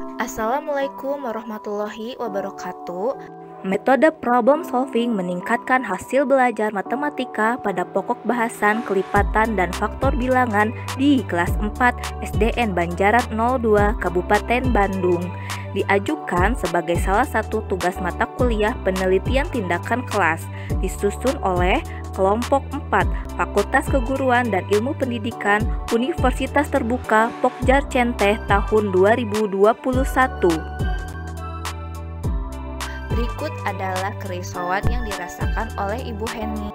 Assalamualaikum warahmatullahi wabarakatuh. Metode problem solving meningkatkan hasil belajar matematika pada pokok bahasan kelipatan dan faktor bilangan di kelas 4 SDN Banjarat 02 Kabupaten Bandung. Diajukan sebagai salah satu tugas mata kuliah penelitian tindakan kelas, disusun oleh kelompok 4 Fakultas Keguruan dan Ilmu Pendidikan Universitas Terbuka Pokjar Centeh tahun 2021. Berikut adalah kerisauan yang dirasakan oleh Ibu Heni.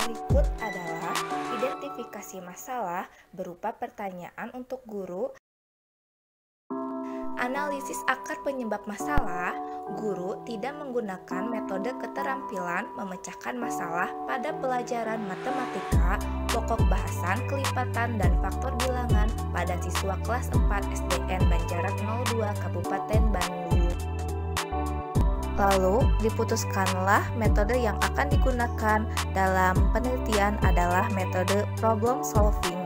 Berikut adalah identifikasi masalah berupa pertanyaan untuk guru. Analisis akar penyebab masalah. Guru tidak menggunakan metode keterampilan memecahkan masalah pada pelajaran matematika, pokok bahasan kelipatan dan faktor bilangan pada siswa kelas 4 SDN Banjarat 02 Kabupaten Bandung. Lalu, diputuskanlah metode yang akan digunakan dalam penelitian adalah metode problem solving.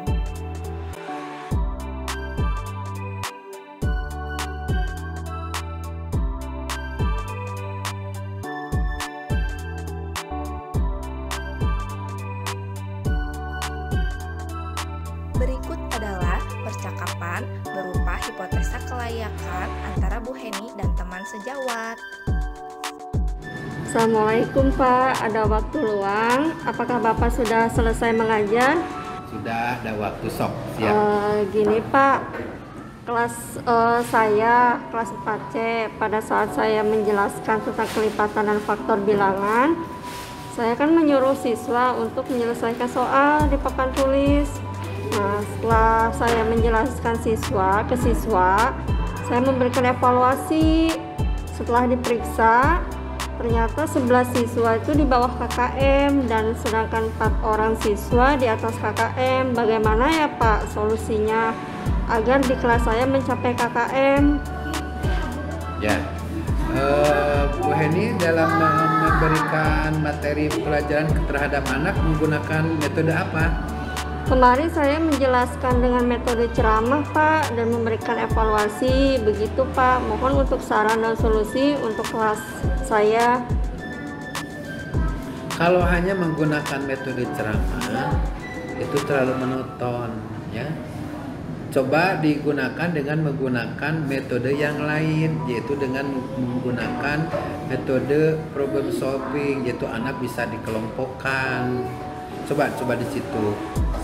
Berikut adalah percakapan berupa hipotesa kelayakan antara Bu Heni dan teman sejawat. Assalamualaikum Pak, ada waktu luang. Apakah Bapak sudah selesai mengajar? Sudah, ada waktu sok, siap. Gini Pak, saya kelas 4C, pada saat saya menjelaskan tentang kelipatan dan faktor bilangan, saya kan menyuruh siswa untuk menyelesaikan soal di papan tulis. Nah, setelah saya menjelaskan ke siswa, saya memberikan evaluasi. Setelah diperiksa, ternyata 11 siswa itu di bawah KKM dan sedangkan 4 orang siswa di atas KKM. Bagaimana ya Pak solusinya agar di kelas saya mencapai KKM? Ya, Bu Heni dalam memberikan materi pelajaran terhadap anak menggunakan metode apa? Kemarin saya menjelaskan dengan metode ceramah Pak dan memberikan evaluasi. Begitu Pak, mohon untuk saran dan solusi untuk kelas saya. Kalau hanya menggunakan metode ceramah itu terlalu monoton ya. Coba digunakan dengan menggunakan metode yang lain, yaitu dengan menggunakan metode problem solving, yaitu anak bisa dikelompokkan. Coba di situ,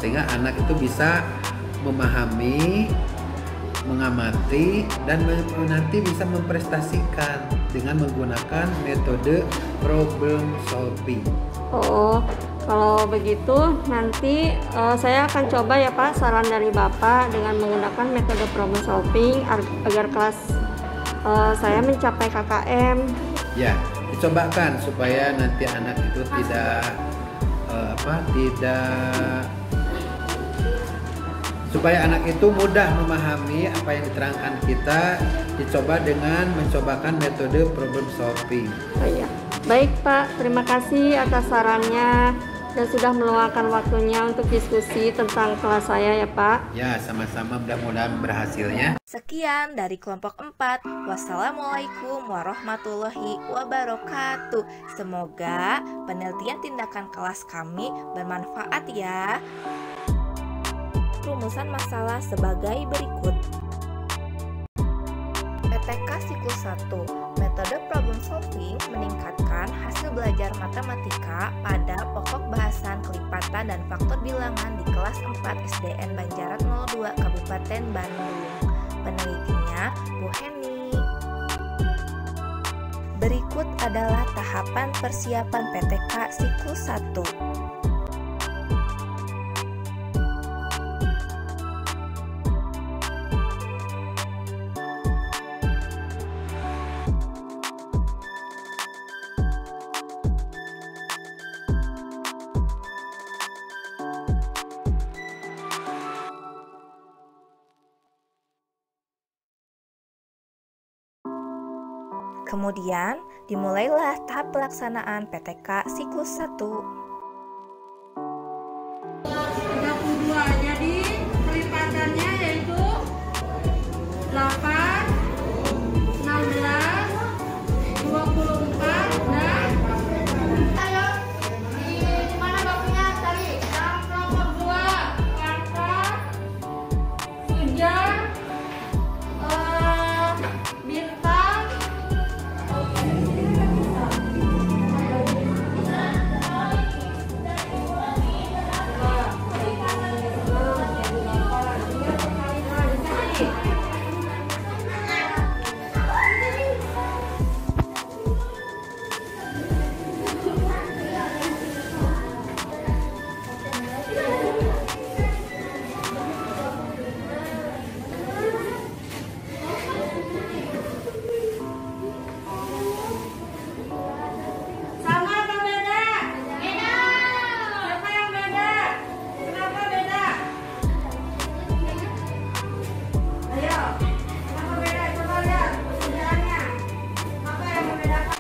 sehingga anak itu bisa memahami, mengamati, dan nanti bisa memprestasikan dengan menggunakan metode problem solving. Oh, kalau begitu nanti saya akan coba ya Pak saran dari Bapak dengan menggunakan metode problem solving agar kelas saya mencapai KKM. Ya, dicobakan supaya nanti anak itu supaya anak itu mudah memahami apa yang diterangkan kita. Dicoba dengan mencobakan metode problem solving. Oh iya. Baik Pak, terima kasih atas sarannya. dan sudah meluangkan waktunya untuk diskusi tentang kelas saya ya Pak. Ya, sama-sama, mudah-mudahan berhasilnya. Sekian dari kelompok 4. Wassalamualaikum warahmatullahi wabarakatuh. Semoga penelitian tindakan kelas kami bermanfaat ya. Rumusan masalah sebagai berikut. PTK Siklus 1. Metode problem solving meningkatkan hasil belajar matematika pada pokok bahasan kelipatan dan faktor bilangan di kelas 4 SDN Banjarat 02 Kabupaten Bandung. Penelitinya Bu Heni. Berikut adalah tahapan persiapan PTK Siklus 1. Kemudian, dimulailah tahap pelaksanaan PTK Siklus 1. 32, jadi kelipatannya yaitu 8, 16, 24, dan ayo, di mana bakunya tadi? Yang kelompok 2, angka, hujan, bintang, sama atau beda? Beda. Siapa yang beda? Kenapa beda? Ayo, kenapa beda? Coba lihat perbedaannya. Apa yang membedakan?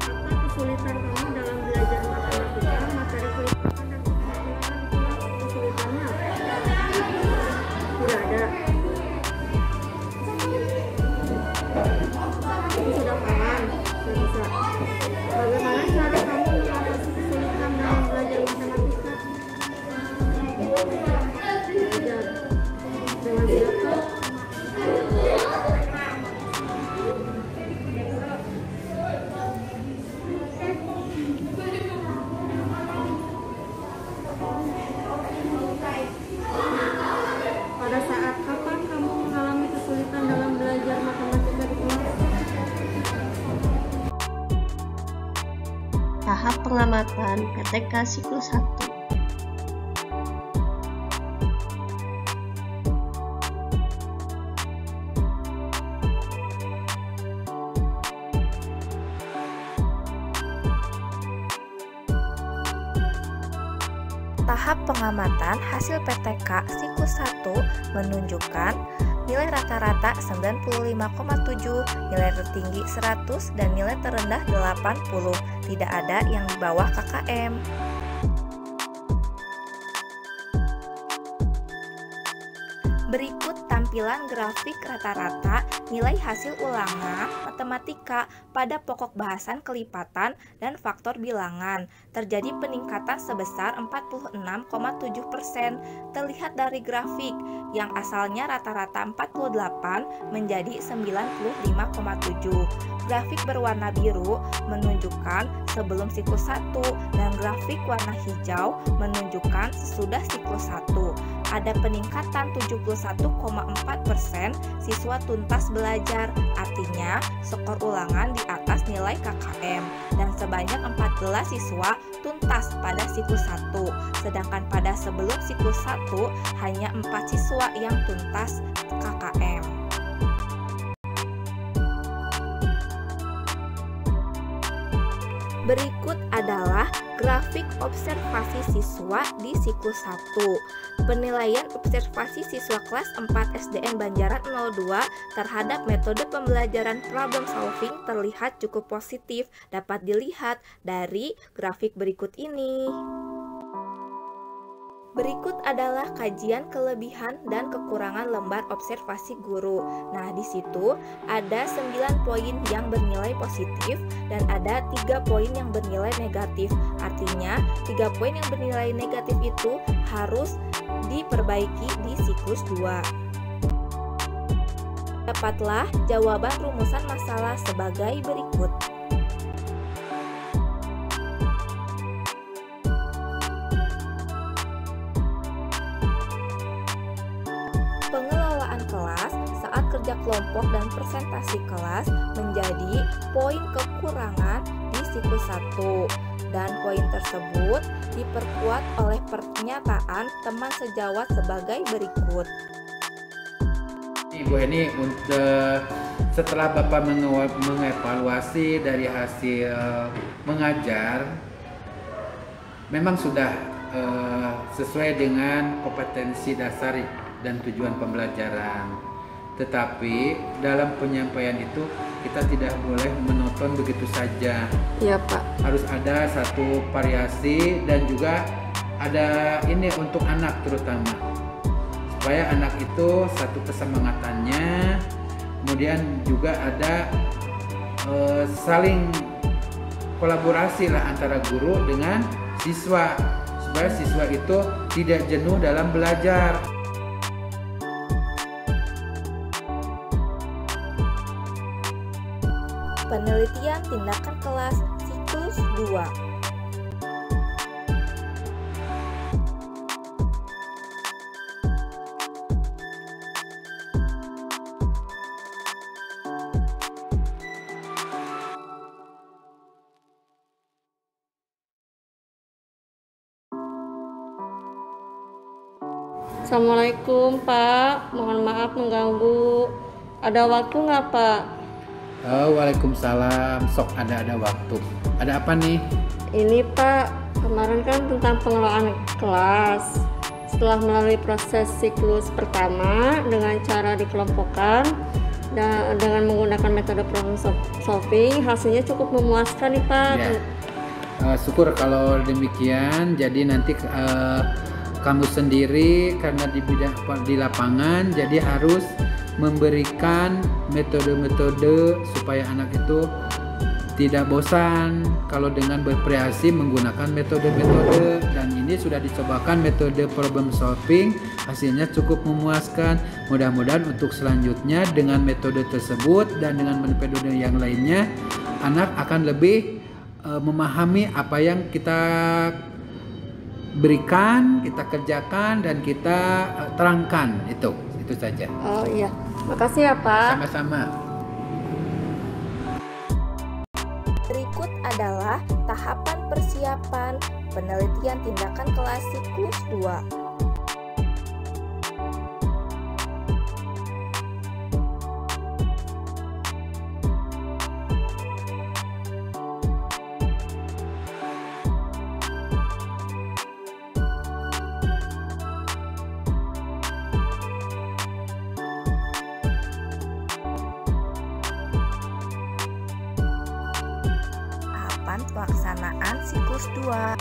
Apa kesulitan kamu dalam belajar matematika, materi kelipatan dan kesulitannya? Tidak ada. Kamu sudah paham, sudah bisa. Bagaimana cara kamu mengatasi kesulitan dalam belajar matematika? Belajar dengan siapa? Pada saat kapan kamu mengalami kesulitan dalam belajar matematika di kelas? Tahap pengamatan PTK Siklus 1. Tahap pengamatan hasil PTK Siklus 1 menunjukkan nilai rata-rata 95,7, nilai tertinggi 100, dan nilai terendah 80. Tidak ada yang di bawah KKM. Berikut tampilan grafik rata-rata nilai hasil ulangan matematika pada pokok bahasan kelipatan dan faktor bilangan. Terjadi peningkatan sebesar 46,7%. Terlihat dari grafik yang asalnya rata-rata 48 menjadi 95,7. Grafik berwarna biru menunjukkan sebelum siklus 1 dan grafik warna hijau menunjukkan sesudah siklus 1. Ada peningkatan 71,4% siswa tuntas belajar, artinya skor ulangan di atas nilai KKM, dan sebanyak 14 siswa tuntas pada siklus 1, sedangkan pada sebelum siklus 1 hanya 4 siswa yang tuntas KKM. Berikut adalah grafik observasi siswa di siklus 1. Penilaian observasi siswa kelas 4 SDN Banjaran 02 terhadap metode pembelajaran problem solving terlihat cukup positif, dapat dilihat dari grafik berikut ini. Berikut adalah kajian kelebihan dan kekurangan lembar observasi guru. Nah, di situ ada 9 poin yang bernilai positif dan ada 3 poin yang bernilai negatif. Artinya, 3 poin yang bernilai negatif itu harus diperbaiki di siklus 2. Dapatlah jawaban rumusan masalah sebagai berikut. Pengelolaan kelas saat kerja kelompok dan presentasi kelas menjadi poin kekurangan di siklus 1, dan poin tersebut diperkuat oleh pernyataan teman sejawat sebagai berikut. Ibu Eni, untuk setelah Bapak mengevaluasi dari hasil mengajar, memang sudah sesuai dengan kompetensi dasar dan tujuan pembelajaran. Tetapi dalam penyampaian itu kita tidak boleh menonton begitu saja. Iya, Pak. Harus ada satu variasi dan juga ada ini untuk anak terutama. Supaya anak itu satu kesemangatannya, kemudian juga ada saling kolaborasi lah antara guru dengan siswa, supaya siswa itu tidak jenuh dalam belajar. Penelitian tindakan kelas siklus 2. Assalamualaikum, Pak. Mohon maaf mengganggu. Ada waktu nggak, Pak? Waalaikumsalam. Sok ada waktu. Ada apa nih? Ini, Pak, kemarin kan tentang pengelolaan kelas. Setelah melalui proses siklus pertama dengan cara dikelompokkan dan dengan menggunakan metode problem solving, hasilnya cukup memuaskan nih, Pak. Ya. Syukur kalau demikian. Jadi nanti kamu sendiri karena di lapangan, jadi harus memberikan metode-metode supaya anak itu tidak bosan kalau dengan berkreasi menggunakan metode-metode, dan ini sudah dicobakan metode problem solving, hasilnya cukup memuaskan. Mudah-mudahan untuk selanjutnya dengan metode tersebut dan dengan metode yang lainnya anak akan lebih memahami apa yang kita berikan, kita kerjakan, dan kita terangkan. Itu saja. Oh iya, makasih ya, Pak. Sama-sama. Berikut adalah tahapan persiapan penelitian tindakan kelas siklus 2. Pelaksanaan siklus 2.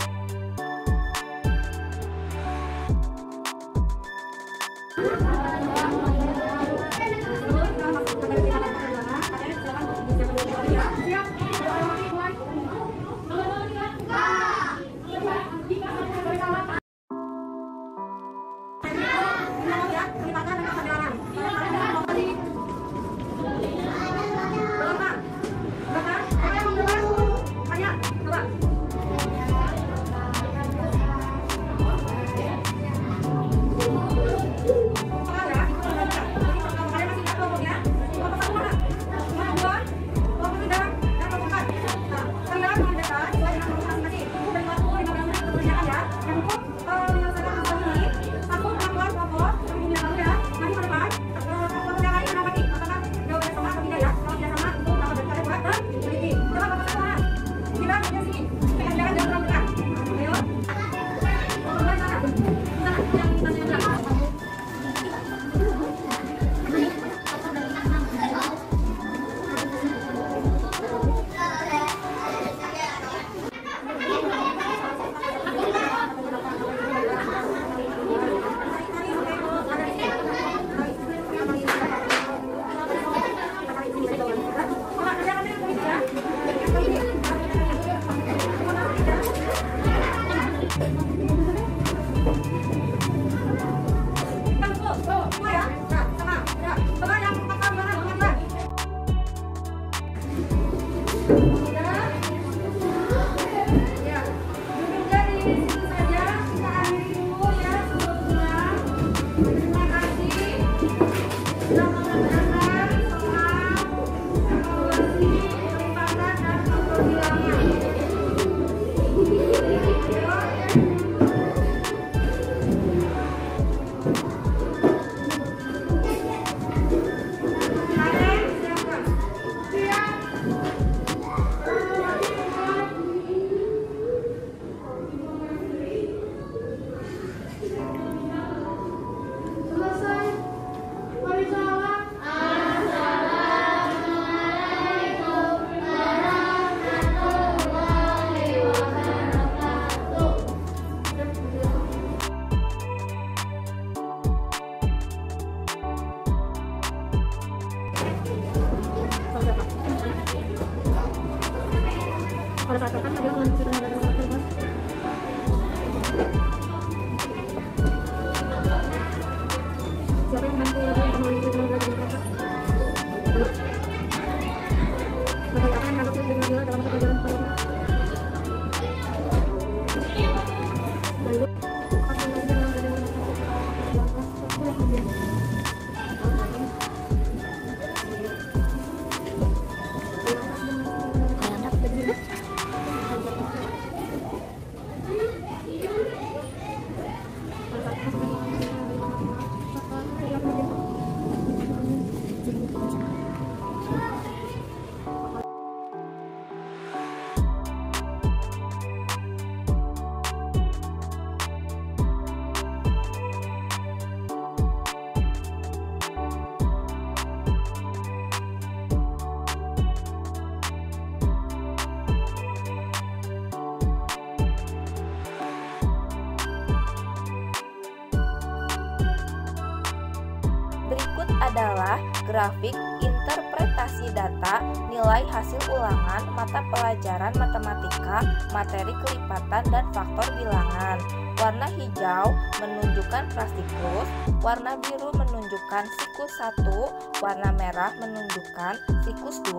Berikut adalah grafik interpretasi data nilai hasil ulangan mata pelajaran matematika, materi kelipatan dan faktor bilangan. Warna hijau menunjukkan prasiklus, warna biru menunjukkan siklus 1, warna merah menunjukkan siklus 2.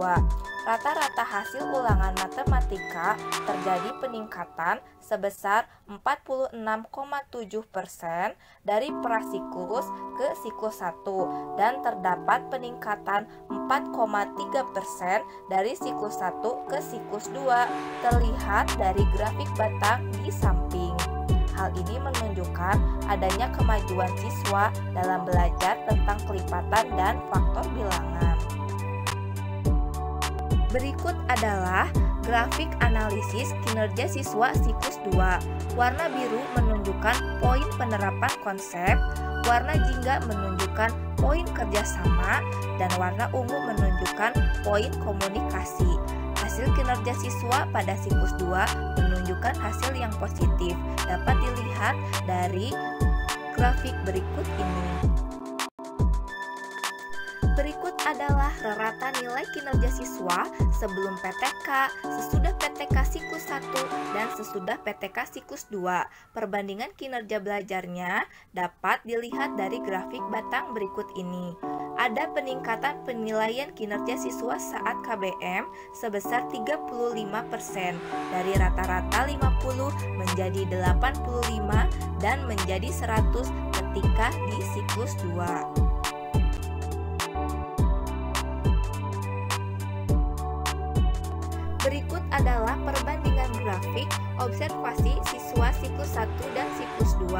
Rata-rata hasil ulangan matematika terjadi peningkatan sebesar 46,7% dari prasiklus ke siklus 1 dan terdapat peningkatan 4,3% dari siklus 1 ke siklus 2 terlihat dari grafik batang di samping. Hal ini menunjukkan adanya kemajuan siswa dalam belajar tentang kelipatan dan faktor bilangan. Berikut adalah grafik analisis kinerja siswa siklus 2. Warna biru menunjukkan poin penerapan konsep, warna jingga menunjukkan poin kerjasama, dan warna ungu menunjukkan poin komunikasi. Hasil kinerja siswa pada siklus 2 menunjukkan hasil yang positif, dapat dilihat dari grafik berikut ini. Berikut adalah rata nilai kinerja siswa sebelum PTK, sesudah PTK siklus 1, dan sesudah PTK siklus 2. Perbandingan kinerja belajarnya dapat dilihat dari grafik batang berikut ini. Ada peningkatan penilaian kinerja siswa saat KBM sebesar 35%, dari rata-rata 50 menjadi 85 dan menjadi 100 ketika di siklus 2. Berikut adalah perbandingan grafik observasi siswa siklus 1 dan siklus 2.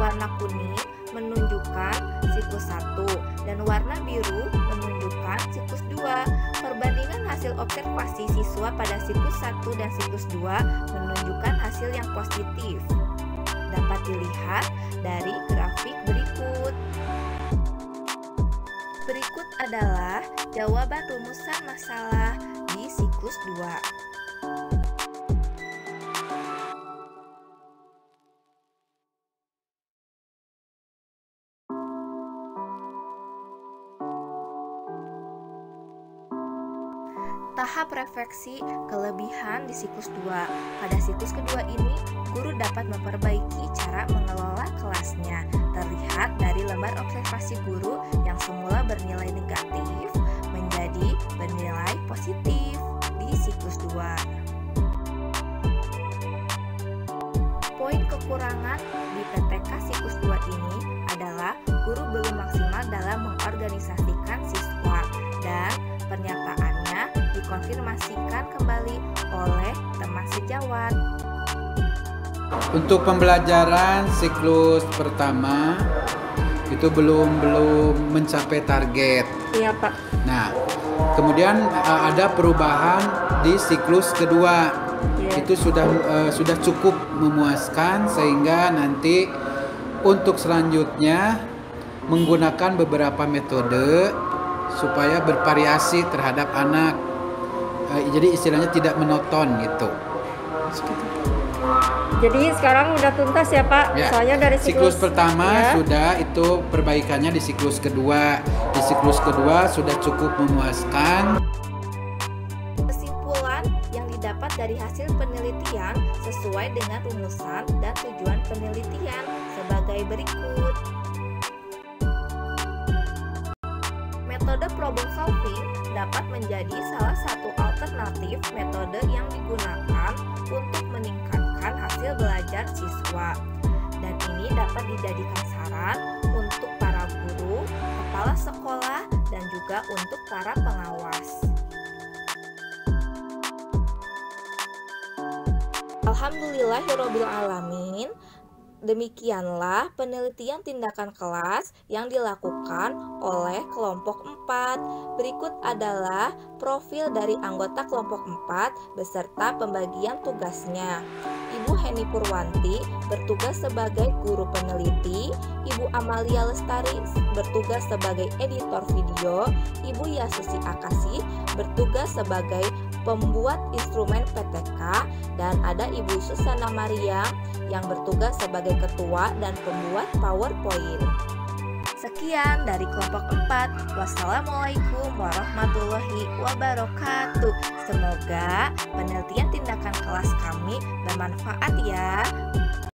Warna kuning menunjukkan siklus 1 dan warna biru menunjukkan siklus 2. Perbandingan hasil observasi siswa pada siklus 1 dan siklus 2 menunjukkan hasil yang positif. Dapat dilihat dari grafik berikut. Berikut adalah jawaban rumusan masalah di siklus 2. Tahap refleksi kelebihan di siklus 2. Pada siklus kedua ini, guru dapat memperbaiki cara mengelola kelasnya. Terlihat dari lembar observasi guru yang semula bernilai negatif menjadi bernilai positif di siklus kekurangan di PTK siklus 2 ini adalah guru belum maksimal dalam mengorganisasikan siswa dan pernyataannya dikonfirmasikan kembali oleh teman sejawat. Untuk pembelajaran siklus pertama itu belum mencapai target. Iya, Pak. Nah, kemudian ada perubahan di siklus kedua. Iya. Itu sudah cukup memuaskan sehingga nanti untuk selanjutnya menggunakan beberapa metode supaya bervariasi terhadap anak. Jadi istilahnya tidak monoton gitu. Jadi sekarang udah tuntas ya, Pak? Ya, Soalnya dari siklus pertama ya. sudah, itu perbaikannya di siklus kedua. Di siklus kedua sudah cukup memuaskan. Kesimpulan yang didapat dari hasil penelitian sesuai dengan rumusan dan tujuan penelitian sebagai berikut. Metode problem solving dapat menjadi salah satu alternatif metode yang digunakan untuk meningkatkan hasil belajar siswa. Dan ini dapat dijadikan saran untuk para guru, kepala sekolah, dan juga untuk para pengawas. Alhamdulillahirrabbilalamin. Demikianlah penelitian tindakan kelas yang dilakukan oleh kelompok 4. Berikut adalah profil dari anggota kelompok 4 beserta pembagian tugasnya. Ibu Heni Purwanti bertugas sebagai guru peneliti, Ibu Amalia Lestari bertugas sebagai editor video, Ibu Yasusi Akasi bertugas sebagai pembuat instrumen PTK, dan ada Ibu Susana Maria yang bertugas sebagai ketua dan pembuat PowerPoint. Sekian dari kelompok 4. Wassalamualaikum warahmatullahi wabarakatuh. Semoga penelitian tindakan kelas kami bermanfaat ya.